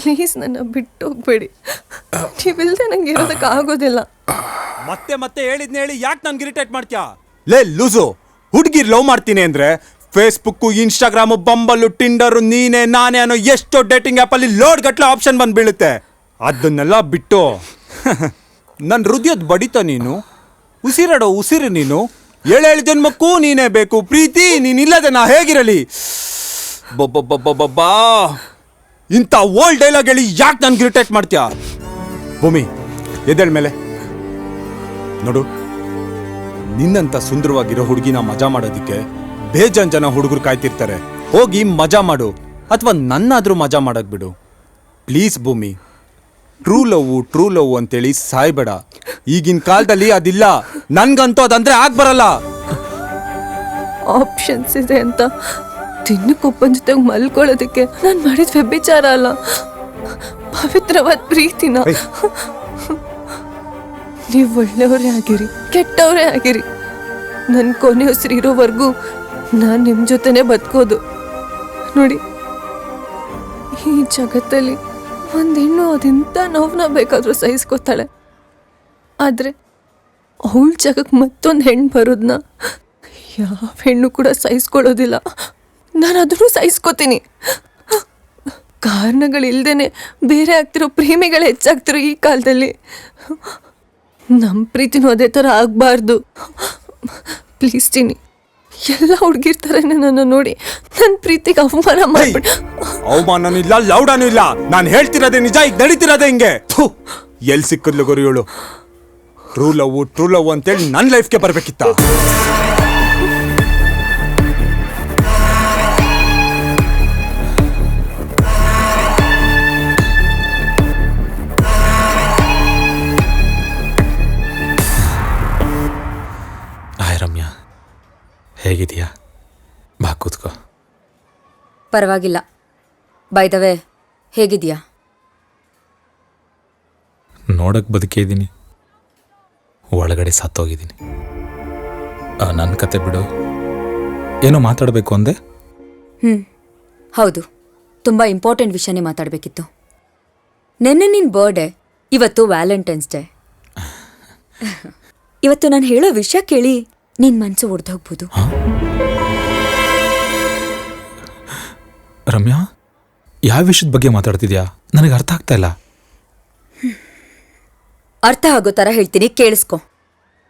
ಪ್ಲೀಸ್ ನನ್ನ ಬಿಟ್ಟು ಹೋಗ್ಬೇಡಿ, ನೀವಿಲ್ದೆ ನಂಗೆ ಇರೋದಕ್ಕೆ ಆಗೋದಿಲ್ಲ. ಮತ್ತೆ ಮತ್ತೆ ಹೇಳಿದ್ನ ಹೇಳಿ ಯಾಕೆ ನನ್ಗೆ ಇರಿಟೇಟ್ ಮಾಡ್ತೀಯಾ? ಲೇ ಲೂಸು, ಹುಡುಗಿರ್ ಲವ್ ಮಾಡ್ತೀನಿ ಅಂದ್ರೆ ಫೇಸ್ಬುಕ್ಕು, ಇನ್ಸ್ಟಾಗ್ರಾಮು, ಬಂಬಲ್ಲು, ಟಿಂಡರು, ನೀನೆ ನಾನೇ ಅನ್ನೋ ಎಷ್ಟೋ ಡೇಟಿಂಗ್ ಆ್ಯಪಲ್ಲಿ ಲೋಡ್ ಗಟ್ಲೆ ಆಪ್ಷನ್ ಬಂದು ಬೀಳುತ್ತೆ. ಅದನ್ನೆಲ್ಲ ಬಿಟ್ಟು ನನ್ನ ಹೃದಯದ ಬಡಿತ ನೀನು, ಉಸಿರಾಡೋ ಉಸಿರು ನೀನು, 7 ಜನ್ಮಕ್ಕೂ ನೀನೇ ಬೇಕು, ಪ್ರೀತಿ ನೀನಿಲ್ಲದೆ ನಾ ಹೇಗಿರಲಿ? ಬಾ ಇಂಥ ಓಲ್ಡ್ ಡೈಲಾಗ್ ಹೇಳಿ ಯಾಕೆ ನನ್ಗೆ ಇರಿಟೇಟ್ ಮಾಡ್ತೀಯಾ? ಭೂಮಿ, ಎದ್ದೇಳ ಮೇಲೆ ನೋಡು, ನಿನ್ನಂತ ಸುಂದರವಾಗಿರೋ ಹುಡುಗಿನ ಮಜಾ ಮಾಡೋದಿಕ್ಕೆ ಬೇಜಾನ್ ಜನ ಹುಡುಗರು ಕಾಯ್ತಿರ್ತಾರೆ. ಹೋಗಿ ಮಜಾ ಮಾಡು, ಅಥವಾ ನನ್ನಾದ್ರೂ ಮಜಾ ಮಾಡಕ್ ಬಿಡು ಪ್ಲೀಸ್. ಭೂಮಿ, ಟ್ರೂ ಲವ್ ಅಂತೇಳಿ ಸಾಯ್ಬೇಡ. ಈಗಿನ ಕಾಲದಲ್ಲಿ ಅದಿಲ್ಲ, ನನ್ಗಂತೂ ಅದಂದ್ರೆ ಬರಲ್ಲ. ಆಪ್ಷನ್ಸ್ ಇದೆ ಅಂತ ದಿನಕ್ಕೊಬ್ಬನ ಜೊತೆಗೆ ಮಲ್ಕೊಳ್ಳೋದಕ್ಕೆ ನಾನು ಮಾಡಿದ ವ್ಯಭಿಚಾರ ಅಲ್ಲ, ಪವಿತ್ರವಾದ ಪ್ರೀತಿನ. ನೀವು ಒಳ್ಳೆಯವರೇ ಆಗಿರಿ, ಕೆಟ್ಟವರೇ ಆಗಿರಿ, ನನ್ನ ಕೊನೆ ಉಸಿರು ಇರೋವರೆಗೂ ನಾನು ನಿಮ್ಮ ಜೊತೆನೇ ಬದುಕೋದು. ನೋಡಿ, ಈ ಜಗತ್ತಲ್ಲಿ ಒಂದು ಹೆಣ್ಣು ಅದೆಂಥ ನೋವನ್ನ ಬೇಕಾದರೂ ಸಹಿಸ್ಕೋತಾಳೆ, ಆದರೆ ಅವಳ ಜಾಗಕ್ಕೆ ಮತ್ತೊಂದು ಹೆಣ್ಣು ಬರೋದನ್ನ ಯಾವ ಹೆಣ್ಣು ಕೂಡ ಸಹಿಸ್ಕೊಳ್ಳೋದಿಲ್ಲ. ನಾನು ಅದನ್ನು ಸಹಿಸ್ಕೋತೀನಿ. ಕಾರಣಗಳಿಲ್ದೇನೆ ಬೇರೆ ಆಗ್ತಿರೋ ಪ್ರೇಮಿಗಳು ಹೆಚ್ಚಾಗ್ತಿರೋ ಈ ಕಾಲದಲ್ಲಿ ನಮ್ಮ ಪ್ರೀತಿನೂ ಅದೇ ಥರ ಆಗಬಾರ್ದು. ಪ್ಲೀಸ್ ಚಿನ್ನಿ, ಎಲ್ಲ ಹುಡುಗಿರ್ತಾರೇನೆ ನನ್ನ ನೋಡಿ ನನ್ನ ಪ್ರೀತಿಗೆ ಅವಮಾನ ಮಾಡ್ಬಿಟ್ಟು. ಅವಮಾನನೂ ಇಲ್ಲ, ಲೌಡಾನೂ ಇಲ್ಲ, ನಾನು ಹೇಳ್ತಿರೋದೇ ನಿಜ, ಈಗ ನಡೀತಿರೋದೇ ಹಿಂಗೆ. ಎಲ್ಲಿ ಸಿಕ್ಕದ್ಲು ಗೊರಿಯೋಳು? ಟ್ರೂ ಲವ್ ಅಂತೇಳಿ ನನ್ನ ಲೈಫ್ಗೆ ಬರ್ಬೇಕಿತ್ತ? ಹಾಯ್ ರಮ್ಯಾ, ಹೇಗಿದೆಯಾ? ಬಾ ಕೂತ್ಕೋ. ಪರವಾಗಿಲ್ಲ. ಬೈ ದ ವೇ, ಹೇಗಿದೆಯಾ? ನೋಡಕ್ಕೆ ಬದುಕೇ ಇದ್ದೀನಿ, ಒಳಗಡೆ ಸತ್ತೋಗಿದ್ದೀನಿ. ನನ್ನ ಕತೆ ಬಿಡು, ಏನೋ ಮಾತಾಡಬೇಕು ಅಂದೆ. ಹೌದು, ತುಂಬ ಇಂಪಾರ್ಟೆಂಟ್ ವಿಷಯನೇ ಮಾತಾಡಬೇಕಿತ್ತು. ನೆನ್ನೆ ನಿನ್ನ ಬರ್ಡೇ, ಇವತ್ತು ವ್ಯಾಲೆಂಟೈನ್ಸ್ ಡೇ. ಇವತ್ತು ನಾನು ಹೇಳೋ ವಿಷಯ ಕೇಳಿ ನಿನ್ ಮನ್ಸು ಒಡ್ದೋಗ್ಬೋದು. ರಮ್ಯಾ, ಯಾವ ವಿಷಯದ ಬಗ್ಗೆ ಮಾತಾಡ್ತಿದ್ಯಾ? ನನಗೆ ಅರ್ಥ ಆಗ್ತಾ ಇಲ್ಲ. ಅರ್ಥ ಆಗೋ ಥರ ಹೇಳ್ತೀನಿ, ಕೇಳಿಸ್ಕೊ.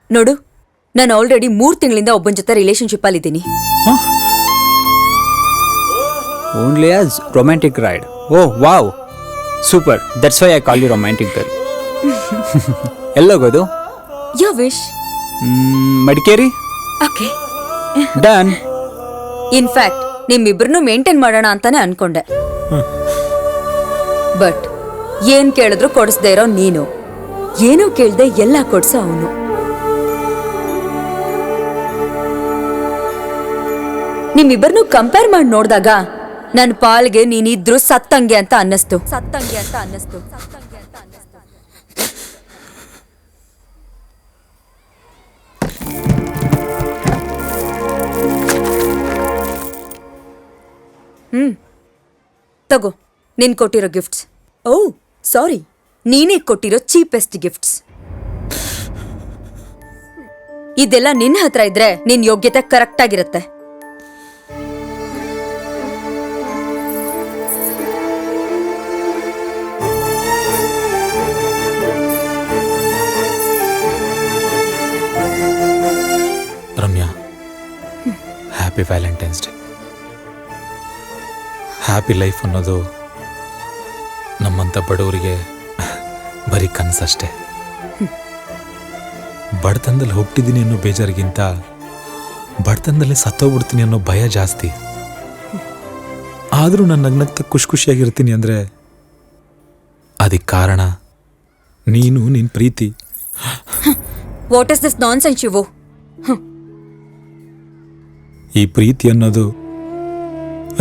ನೋಡು, ನಾನು ಆಲ್ರೆಡಿ 3 ತಿಂಗಳಿಂದ ಒಬ್ಬನ ಜೊತೆ ರಿಲೇಶನ್ಶಿಪ್ಪಲ್ಲಿದ್ದೀನಿ. Only as romantic ride. Oh wow, super. That's why I call you romantic girl. ಎಲ್ಲೋಗೋದು? Your wish. Madikeri. Okay, done. In fact ನಿಮ್ಮಿಬ್ರನ್ನೂ ಮೇಂಟೈನ್ ಮಾಡೋಣ ಅಂತಾನೆ ಅನ್ಕೊಂಡೆ. ಬಟ್ ಏನ್ ಕೇಳಿದ್ರು ಕೊಡಿಸ್ದೇ ಇರೋ ನೀನು, ಏನೂ ಕೇಳ್ದೆ ಎಲ್ಲ ಕೊಡ್ಸೋ ಅವನು. ನಿಮ್ಮಿಬ್ಬರನ್ನು ಕಂಪೇರ್ ಮಾಡಿ ನೋಡಿದಾಗ ನನ್ನ ಪಾಲ್ಗೆ ನೀನಿದ್ರು ಸತ್ತಂಗೆ ಅಂತ ಅನ್ನಿಸ್ತು. ತಗೋ, ನೀನ್ ಕೊಟ್ಟಿರೋ ಗಿಫ್ಟ್ಸ್. ಓ ಸಾರಿ, ನೀನೇ ಕೊಟ್ಟಿರೋ ಚೀಪೆಸ್ಟ್ ಗಿಫ್ಟ್ಸ್. ಇದೆಲ್ಲ ನಿನ್ನ ಹತ್ರ ಇದ್ರೆ ನಿನ್ ಯೋಗ್ಯತೆ ಕರೆಕ್ಟ್ ಆಗಿರುತ್ತೆ. Ramya, happy Valentine's day. Happy life ಅನ್ನೋದು ನಮ್ಮಂಥ ಬಡವರಿಗೆ ಬರೀ ಕನಸಷ್ಟೇ. ಬಡತನದಲ್ಲಿ ಹುಟ್ಟಿದ್ದೀನಿ ಅನ್ನೋ ಬೇಜಾರಿಗಿಂತ ಬಡತನದಲ್ಲೇ ಸತ್ತೋಗ್ಬಿಡ್ತೀನಿ ಅನ್ನೋ ಭಯ ಜಾಸ್ತಿ. ಆದರೂ ನಾನು ನಗ್ನಗ್ತಾ ಖುಷಿಯಾಗಿರ್ತೀನಿ ಅಂದರೆ ಅದಕ್ಕೆ ಕಾರಣ ನೀನು, ನಿನ್ನ ಪ್ರೀತಿ. What is this nonsense Shivu? ಈ ಪ್ರೀತಿ ಅನ್ನೋದು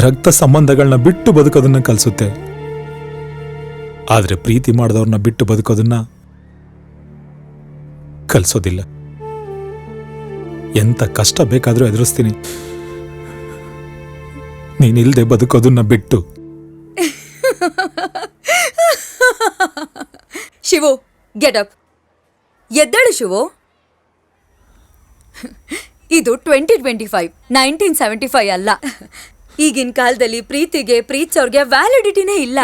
ರಕ್ತ ಸಂಬಂಧಗಳನ್ನ ಬಿಟ್ಟು ಬದುಕೋದನ್ನ ಕಲಿಸುತ್ತೆ. ಆದರೆ ಪ್ರೀತಿ ಮಾಡಿದವ್ರನ್ನ ಬಿಟ್ಟು ಬದುಕೋದನ್ನ ಕಲಿಸೋದಿಲ್ಲ. ಎಂಥ ಕಷ್ಟ ಬೇಕಾದರೂ ಎದುರಿಸ್ತೀನಿ, ನೀನಿಲ್ದೆ ಬದುಕೋದನ್ನ ಬಿಟ್ಟು. ಶಿವು, ಗೆಟ್ ಅಪ್, ಎದ್ದೇಳು ಶಿವು. ಇದು 2025, 1975 ಅಲ್ಲ. ಈಗಿನ ಕಾಲದಲ್ಲಿ ಪ್ರೀತಿಗೆ, ಪ್ರೀತಿಸೋರ್ಗೆ ವ್ಯಾಲಿಡಿಟಿನೇ ಇಲ್ಲ.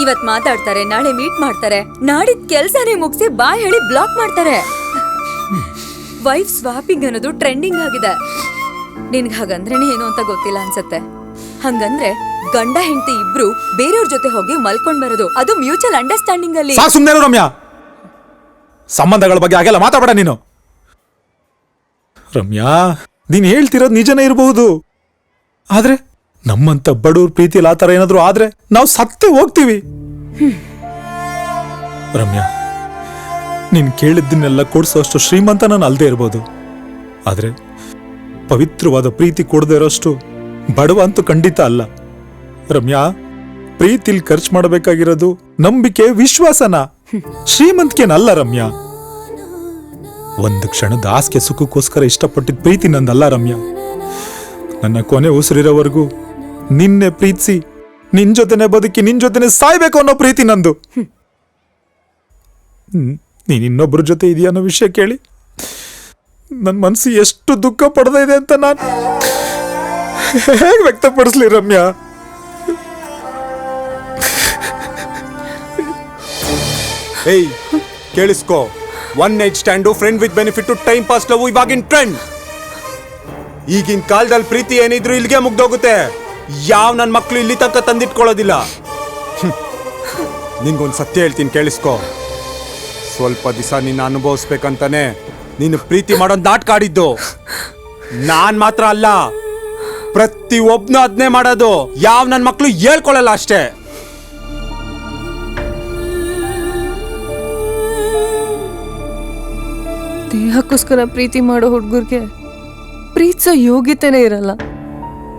ಇವತ್ ಮಾತಾಡ್ತಾರೆ, ನಾಳೆ ಮೀಟ್ ಮಾಡ್ತಾರೆ, ನಾಡಿದ್ ಕೆಲ್ಸನೇ ಮುಗಿಸಿ ಬಾಯ್ ಹೇಳಿ ಬ್ಲಾಕ್ ಮಾಡ್ತಾರೆ. ವೈಫ್ ಸ್ವಾಪಿಂಗ್ ಅನ್ನೋದು ಟ್ರೆಂಡಿಂಗ್ ಆಗಿದೆ. ನಿನ್ಗೆ ಹಾಗಂದ್ರೇನೆ ಏನು ಅಂತ ಗೊತ್ತಿಲ್ಲ ಅನ್ಸತ್ತೆ. ಹಂಗಂದ್ರೆ ಗಂಡ ಹೆಂಡತಿ ಇಬ್ರು ಬೇರೆಯವ್ರ ಜೊತೆ ಹೋಗಿ ಮಲ್ಕೊಂಡ್ ಬರೋದು, ಅದು ಮ್ಯೂಚುವಲ್ ಅಂಡರ್ಸ್ಟ್ಯಾಂಡಿಂಗ್ ಅಲ್ಲಿ. ಸುಮ್ಮನೆ ರಮ್ಯಾ, ಸಂಬಂಧಗಳ ಬಗ್ಗೆ ಹಾಗೆಲ್ಲ ಮಾತಾಡಬೇಡ ನೀನು. ರಮ್ಯಾ, ನೀನ್ ಹೇಳ್ತಿರೋದು ನಿಜನೇ ಇರಬಹುದು, ಆದ್ರೆ ನಮ್ಮಂತ ಬಡವ್ರ ಪ್ರೀತಿಯಲ್ಲಿ ಆ ಥರ ಏನಾದ್ರು ಆದ್ರೆ ನಾವು ಸತ್ತೇ ಹೋಗ್ತೀವಿ. ರಮ್ಯಾ, ನೀನ್ ಕೇಳಿದ್ದನ್ನೆಲ್ಲ ಕೊಡ್ಸೋಷ್ಟು ಶ್ರೀಮಂತ ನಾನು ಅಲ್ದೇ ಇರ್ಬೋದು, ಆದ್ರೆ ಪವಿತ್ರವಾದ ಪ್ರೀತಿ ಕೊಡದೇ ಇರೋಷ್ಟು ಬಡವ ಅಂತೂ ಖಂಡಿತ ಅಲ್ಲ. ರಮ್ಯಾ, ಪ್ರೀತಿಲಿ ಖರ್ಚು ಮಾಡಬೇಕಾಗಿರೋದು ನಂಬಿಕೆ, ವಿಶ್ವಾಸನ, ಶ್ರೀಮಂತಿಕೆನಲ್ಲ. ರಮ್ಯಾ, ಒಂದು ಕ್ಷಣದ ಆಸ್ಕೆ ಸುಖಕ್ಕೋಸ್ಕರ ಇಷ್ಟಪಟ್ಟಿದ್ದ ಪ್ರೀತಿ ನಂದಲ್ಲ. ರಮ್ಯಾ, ನನ್ನ ಕೊನೆ ಉಸಿರಿರೋವರೆಗೂ ನಿನ್ನೆ ಪ್ರೀತಿಸಿ, ನಿನ್ ಜೊತೆನೆ ಬದುಕಿ, ನಿನ್ ಜೊತೆನೆ ಸಾಯ್ಬೇಕು ಅನ್ನೋ ಪ್ರೀತಿ ನಂದು. ನೀನ್ ಇನ್ನೊಬ್ಬರ ಜೊತೆ ಇದೆಯಾ ಅನ್ನೋ ವಿಷಯ ಕೇಳಿ ನನ್ನ ಮನಸ್ಸು ಎಷ್ಟು ದುಃಖ ಪಡ್ತಾ ಇದೆ ಅಂತ ನಾನು ಹೇಗೆ ವ್ಯಕ್ತಪಡಿಸ್ಲಿ ರಮ್ಯಾ? ಏಯ್ ಕೇಳಿಸ್ಕೋ, 1 night stand, friend with benefit, time pass love ಇವಾಗಿನ ಟ್ರೆಂಡ್. ಈಗಿನ ಕಾಲದಲ್ಲಿ ಪ್ರೀತಿ ಏನಿದ್ರು ಇಲ್ಲಿಗೆ ಮುಗ್ದೋಗುತ್ತೆ. ಯಾವ ನನ್ನ ಮಕ್ಕಳು ಇಲ್ಲಿ ತನಕ ತಂದಿಟ್ಕೊಳ್ಳೋದಿಲ್ಲ. ನಿನ್ಗೊಂದು ಸತ್ಯ ಹೇಳ್ತೀನಿ, ಕೇಳಿಸ್ಕೋ. ಸ್ವಲ್ಪ ದಿವಸ ನಿನ್ನ ಅನುಭವಿಸ್ಬೇಕಂತಾನೆ ನೀನು ಪ್ರೀತಿ ಮಾಡೋದು ನಾಟಕ ಆಡಿದ್ದು. ನಾನ್ ಮಾತ್ರ ಅಲ್ಲ, ಪ್ರತಿ ಒಬ್ನು ಅದನ್ನೇ ಮಾಡೋದು. ಯಾವ ನನ್ನ ಮಕ್ಕಳು ಹೇಳ್ಕೊಳ್ಳಲ್ಲ ಅಷ್ಟೇ. ದೇಹಕ್ಕೋಸ್ಕರ ಪ್ರೀತಿ ಮಾಡೋ ಹುಡುಗರಿಗೆ ಪ್ರೀತಿಸೋ ಯೋಗ್ಯತೆನೇ ಇರಲ್ಲ.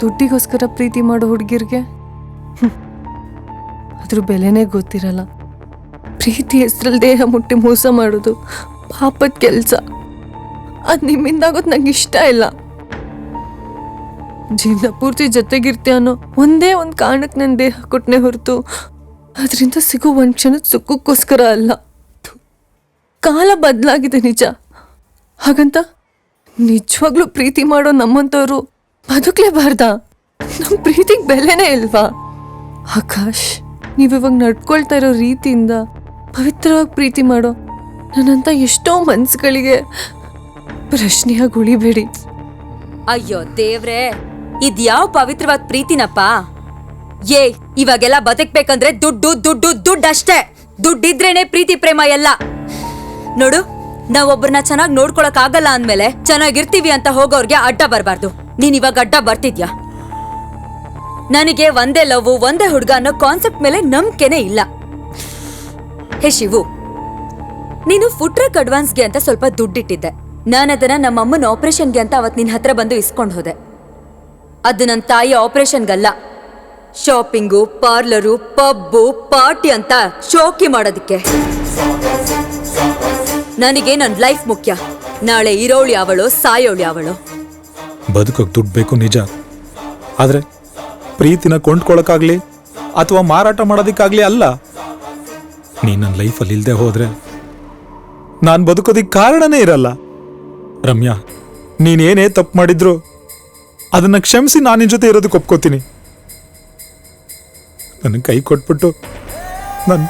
ದುಡ್ಡಿಗೋಸ್ಕರ ಪ್ರೀತಿ ಮಾಡೋ ಹುಡುಗಿರ್ಗೆ ಅದ್ರ ಬೆಲೆನೇ ಗೊತ್ತಿರಲ್ಲ. ಪ್ರೀತಿ ಹೆಸರಲ್ಲಿ ದೇಹ ಮುಟ್ಟಿ ಮೋಸ ಮಾಡೋದು ಪಾಪದ ಕೆಲಸ. ಅದು ನಿಮ್ಮಿಂದಾಗೋದು ನಂಗೆ ಇಷ್ಟ ಇಲ್ಲ. ಜೀವನ ಪೂರ್ತಿ ಜೊತೆಗಿರ್ತೀಯ ಅನ್ನೋ ಒಂದೇ ಒಂದು ಕಾರಣಕ್ಕೆ ನನ್ನ ದೇಹ ಕೊಟ್ಟನೆ ಹೊರತು ಅದರಿಂದ ಸಿಗೋ ಒಂದು ಕ್ಷಣದ ಸುಖಕ್ಕೋಸ್ಕರ ಅಲ್ಲ. ಕಾಲ ಬದಲಾಗಿದೆ ನಿಜ, ಹಾಗಂತ ನಿಜವಾಗ್ಲೂ ಪ್ರೀತಿ ಮಾಡೋ ನಮ್ಮಂಥವ್ರು ಬದುಕಲೇಬಾರ್ದಾ? ನಮ್ಮ ಪ್ರೀತಿಗೆ ಬೆಲೆನೇ ಇಲ್ವಾ? ಆಕಾಶ್, ನೀವಿವಾಗ ನಡ್ಕೊಳ್ತಾ ಇರೋ ರೀತಿಯಿಂದ ಪವಿತ್ರವಾಗಿ ಪ್ರೀತಿ ಮಾಡೋ ನನ್ನಂತ ಎಷ್ಟೋ ಮನ್ಸುಗಳಿಗೆ ಪ್ರಶ್ನೆಯಾಗಿ ಉಳಿಬೇಡಿ. ಅಯ್ಯೋ ದೇವ್ರೇ, ಇದ್ಯಾವ ಪವಿತ್ರವಾದ ಪ್ರೀತಿನಪ್ಪ? ಇವಾಗೆಲ್ಲ ಬದುಕ್ಬೇಕಂದ್ರೆ ದುಡ್ಡು ದುಡ್ಡು ದುಡ್ಡು ಅಷ್ಟೇ. ದುಡ್ಡಿದ್ರೇನೆ ಪ್ರೀತಿ ಪ್ರೇಮ ಎಲ್ಲ. ನೋಡು, ನಾವೊಬ್ಬರನ್ನ ಚೆನ್ನಾಗಿ ನೋಡ್ಕೊಳಕ್ ಆಗಲ್ಲ ಅಂದ್ಮೇಲೆ ಚೆನ್ನಾಗಿರ್ತೀವಿ ಅಂತ ಹೋಗೋರ್ಗೆ ಅಡ್ಡ ಬರಬಾರ್ದು. ನೀನ್ ಇವಾಗ ಅಡ್ಡ ಬರ್ತಿದ್ಯಾ? ನನಗೆ ಒಂದೇ ಲವ್ ಒಂದೇ ಹುಡುಗ ಅನ್ನೋ ಕಾನ್ಸೆಪ್ಟ್ ಮೇಲೆ ನಂಬಿಕೆನೇ ಇಲ್ಲ. ಹೇ ಶಿವು, ನೀನು ಫುಡ್ ಟ್ರಕ್ ಅಡ್ವಾನ್ಸ್ಗೆ ಅಂತ ಸ್ವಲ್ಪ ದುಡ್ಡಿಟ್ಟಿದ್ದೆ. ನಾನದನ್ನ ನಮ್ಮಮ್ಮನ ಆಪರೇಷನ್ಗೆ ಅಂತ ಅವತ್ತು ನಿನ್ನ ಹತ್ರ ಬಂದು ಇಸ್ಕೊಂಡು ಹೋದೆ. ಅದು ನನ್ನ ತಾಯಿ ಆಪರೇಷನ್ಗಲ್ಲ, ಶಾಪಿಂಗು, ಪಾರ್ಲರು, ಪಬ್ಬು, ಪಾರ್ಟಿ ಅಂತ ಶೋಕಿ ಮಾಡೋದಕ್ಕೆ. ನನಗೆ ನನ್ನ ಲೈಫ್ ಮುಖ್ಯ. ನಾಳೆ ಇರೋಳು ಯಾವಳೋ ಸಾಯೋಳು ಯಾವಳೋ. ಬದುಕೋಕ್ ದುಡ್ಡು ಬೇಕು ನಿಜ, ಆದ್ರೆ ಪ್ರೀತಿನ ಕೊಂಡ್ಕೊಳಕ್ಕಾಗ್ಲಿ ಅಥವಾ ಮಾರಾಟ ಮಾಡೋದಕ್ಕಾಗ್ಲಿ ಅಲ್ಲ. ನೀ ನನ್ನ ಲೈಫಲ್ಲಿ ಇಲ್ದೆ ಹೋದ್ರೆ ನಾನು ಬದುಕೋದಿಕ್ ಕಾರಣನೇ ಇರಲ್ಲ. ರಮ್ಯಾ, ನೀನೇನೇ ತಪ್ಪು ಮಾಡಿದ್ರು ಅದನ್ನ ಕ್ಷಮಿಸಿ ನಾನು ನಿನ್ ಜೊತೆ ಇರೋದಕ್ಕೆ ಒಪ್ಕೋತೀನಿ. ನನ್ನ ಕೈ ಕೊಟ್ಬಿಟ್ಟು ನನ್ನ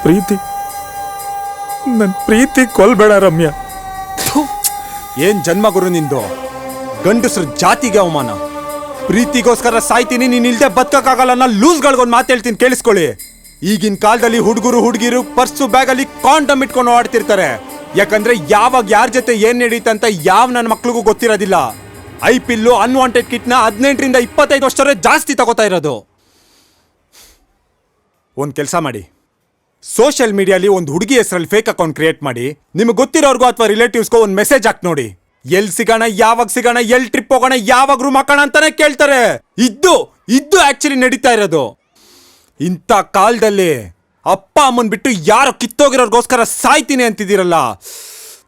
ಪ್ರೀತಿ ಕೊಲ್ಬೇಡ ರಮ್ಯಾ. ಏನ್ ಜನ್ಮ ಗುರು ನಿಂದು? ಗಂಡಸ್ರ ಜಾತಿಗೆ ಅವಮಾನ. ಪ್ರೀತಿಗೋಸ್ಕರ ಸಾಯ್ತೀನಿ, ನೀನ್ ಇಲ್ದೆ ಬದುಕಕ್ಕಾಗಲ್ಲ. ನಾ ಲೂಸ್ಗಳಿಗೊಂದು ಮಾತು ಹೇಳ್ತೀನಿ, ಕೇಳಿಸ್ಕೊಳ್ಳಿ. ಈಗಿನ ಕಾಲದಲ್ಲಿ ಹುಡುಗಿರು ಪರ್ಸು ಬ್ಯಾಗಲ್ಲಿ ಕಾಂಡಮ್ ಇಟ್ಕೊಂಡು ಆಡ್ತಿರ್ತಾರೆ. ಯಾಕಂದ್ರೆ ಯಾವಾಗ ಯಾರ ಜೊತೆ ಏನ್ ನಡೀತಂತ ಯಾವ ನನ್ನ ಮಕ್ಳಿಗೂ ಗೊತ್ತಿರೋದಿಲ್ಲ. ಐ ಪಿಲ್ಲು, ಅನ್ವಾಂಟೆಡ್ ಕಿಟ್ನ 18ರಿಂದ 25 ವರ್ಷದವರೆ ಜಾಸ್ತಿ ತಗೋತಾ ಇರೋದು. ಒಂದು ಕೆಲಸ ಮಾಡಿ, ಸೋಷಿಯಲ್ ಮೀಡಿಯಾಲಿ ಒಂದು ಹುಡುಗಿ ಹೆಸರಲ್ಲಿ ಫೇಕ್ ಅಕೌಂಟ್ ಕ್ರಿಯೇಟ್ ಮಾಡಿ, ನಿಮಗೆ ಗೊತ್ತಿರೋರ್ಗು ಅಥವಾ ರಿಲೇಟಿವ್ಸ್ಗೋ ಒಂದು ಮೆಸೇಜ್ ಹಾಕಿ ನೋಡಿ. ಎಲ್ಲಿ ಸಿಗೋಣ, ಯಾವಾಗ ಸಿಗೋಣ, ಎಲ್ಲಿ ಟ್ರಿಪ್ ಹೋಗೋಣ, ಯಾವಾಗ ರೂಮ್ ಹಾಕೋಣ ಅಂತಾನೆ ಕೇಳ್ತಾರೆ. ಇದ್ದು ಆಕ್ಚುಲಿ ನಡೀತಾ ಇರೋದು. ಇಂಥ ಕಾಲದಲ್ಲಿ ಅಪ್ಪ ಅಮ್ಮನ್ ಬಿಟ್ಟು ಯಾರೋ ಕಿತ್ತೋಗಿರೋರ್ಗೋಸ್ಕರ ಸಾಯ್ತೀನಿ ಅಂತಿದ್ದೀರಲ್ಲ,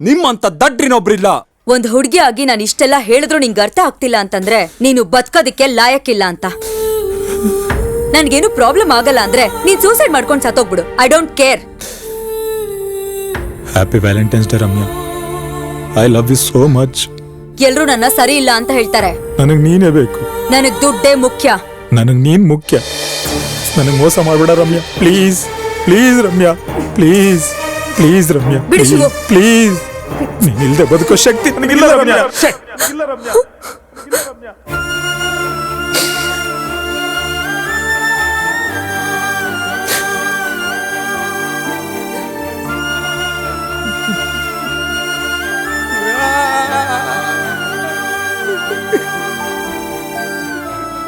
ನಿಮ್ಮಂತ ದಡ್ರಿನೊಬ್ರಿಲ್ಲ. ಒಂದ್ ಹುಡುಗಿ ಆಗಿ ನಾನು ಇಷ್ಟೆಲ್ಲ ಹೇಳಿದ್ರು ನಿಂಗೆ ಅರ್ಥ ಆಗ್ತಿಲ್ಲ ಅಂತಂದ್ರೆ ನೀನು ಬದುಕೋದಿಕ್ಕೆ ಲಾಯಕ್ಕಿಲ್ಲ ಅಂತ. ನನ್ಗೇನು ಪ್ರಾಬ್ಲಮ್ ಆಗಲ್ಲ ಅಂದ್ರೆ ನೀನ್ ಸೂಸೈಡ್ ಮಾಡ್ಕೊಂಡು ಸತ್ತೋಗ್ಬಿಡು. I don't care. Happy Valentine's day Ramya. I love you so much. ಎಲ್ರು ನನ್ನ ಸರಿ ಇಲ್ಲ ಅಂತ ಹೇಳ್ತಾರೆ. ನನಗ್ ನೀನೇ ಬೇಕು. ನನಗ್ ದುಡ್ಡೇ ಮುಖ್ಯ. ನನಗ್ ನೀನ್ ಮುಖ್ಯ. ನನಗ್ ಮೋಸ ಮಾಡ್ಬೇಡ Ramya, please please Ramya, please please Ramya, please. ನೀನಿಲ್ದೆ ಬದುಕೋ ಶಕ್ತಿ ನನಗಿಲ್ಲ ರಮ್ಯಾ.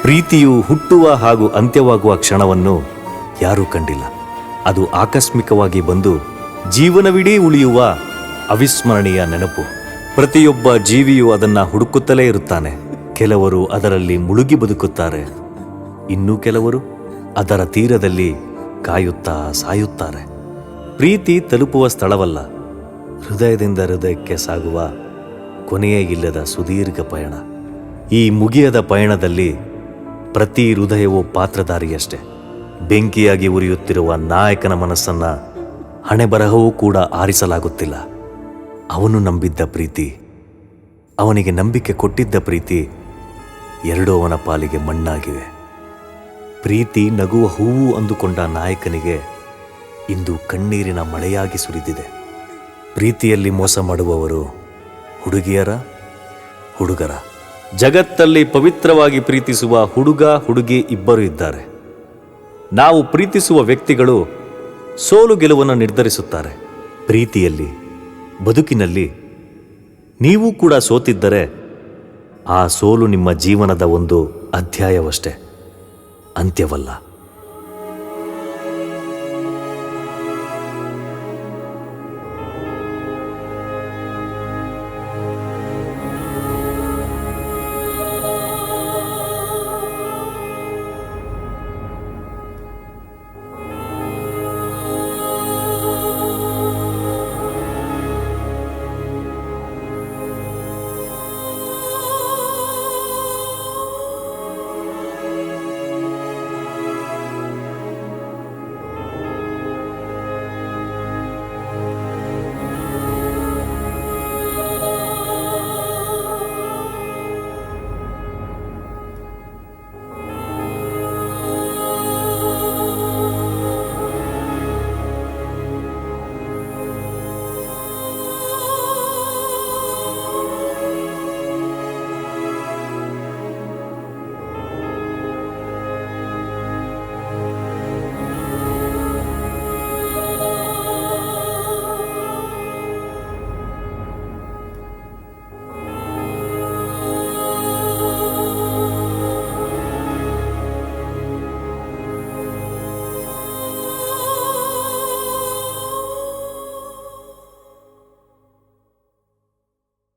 ಪ್ರೀತಿಯು ಹುಟ್ಟುವ ಹಾಗೂ ಅಂತ್ಯವಾಗುವ ಕ್ಷಣವನ್ನು ಯಾರೂ ಕಂಡಿಲ್ಲ. ಅದು ಆಕಸ್ಮಿಕವಾಗಿ ಬಂದು ಜೀವನವಿಡೀ ಉಳಿಯುವ ಅವಿಸ್ಮರಣೀಯ ನೆನಪು. ಪ್ರತಿಯೊಬ್ಬ ಜೀವಿಯು ಅದನ್ನು ಹುಡುಕುತ್ತಲೇ ಇರುತ್ತಾನೆ. ಕೆಲವರು ಅದರಲ್ಲಿ ಮುಳುಗಿ ಬದುಕುತ್ತಾರೆ, ಇನ್ನೂ ಕೆಲವರು ಅದರ ತೀರದಲ್ಲಿ ಕಾಯುತ್ತಾ ಸಾಯುತ್ತಾರೆ. ಪ್ರೀತಿ ತಲುಪುವ ಸ್ಥಳವಲ್ಲ, ಹೃದಯದಿಂದ ಹೃದಯಕ್ಕೆ ಸಾಗುವ ಕೊನೆಯೇ ಇಲ್ಲದ ಸುದೀರ್ಘ ಪಯಣ. ಈ ಮುಗಿಯದ ಪಯಣದಲ್ಲಿ ಪ್ರತಿ ಹೃದಯವೂ ಪಾತ್ರಧಾರಿಯಷ್ಟೇ. ಬೆಂಕಿಯಾಗಿ ಉರಿಯುತ್ತಿರುವ ನಾಯಕನ ಮನಸ್ಸನ್ನ ಹಣೆಬರಹವೂ ಕೂಡ ಆರಿಸಲಾಗುತ್ತಿಲ್ಲ. ಅವನು ನಂಬಿದ್ದ ಪ್ರೀತಿ, ಅವನಿಗೆ ನಂಬಿಕೆ ಕೊಟ್ಟಿದ್ದ ಪ್ರೀತಿ ಎರಡೂ ಅವನ ಪಾಲಿಗೆ ಮಣ್ಣಾಗಿವೆ. ಪ್ರೀತಿ ನಗುವ ಹೂವು ಅಂದುಕೊಂಡ ನಾಯಕನಿಗೆ ಇಂದು ಕಣ್ಣೀರಿನ ಮಳೆಯಾಗಿ ಸುರಿದಿದೆ. ಪ್ರೀತಿಯಲ್ಲಿ ಮೋಸ ಮಾಡುವವರು ಹುಡುಗಿಯರ, ಹುಡುಗರ. ಜಗತ್ತಲ್ಲಿ ಪವಿತ್ರವಾಗಿ ಪ್ರೀತಿಸುವ ಹುಡುಗ ಹುಡುಗಿ ಇಬ್ಬರು ಇದ್ದಾರೆ. ನಾವು ಪ್ರೀತಿಸುವ ವ್ಯಕ್ತಿಗಳು ಸೋಲು ಗೆಲುವನ್ನು ನಿರ್ಧರಿಸುತ್ತಾರೆ. ಪ್ರೀತಿಯಲ್ಲಿ, ಬದುಕಿನಲ್ಲಿ ನೀವು ಕೂಡ ಸೋತಿದ್ದರೆ ಆ ಸೋಲು ನಿಮ್ಮ ಜೀವನದ ಒಂದು ಅಧ್ಯಾಯವಷ್ಟೇ, ಅಂತ್ಯವಲ್ಲ.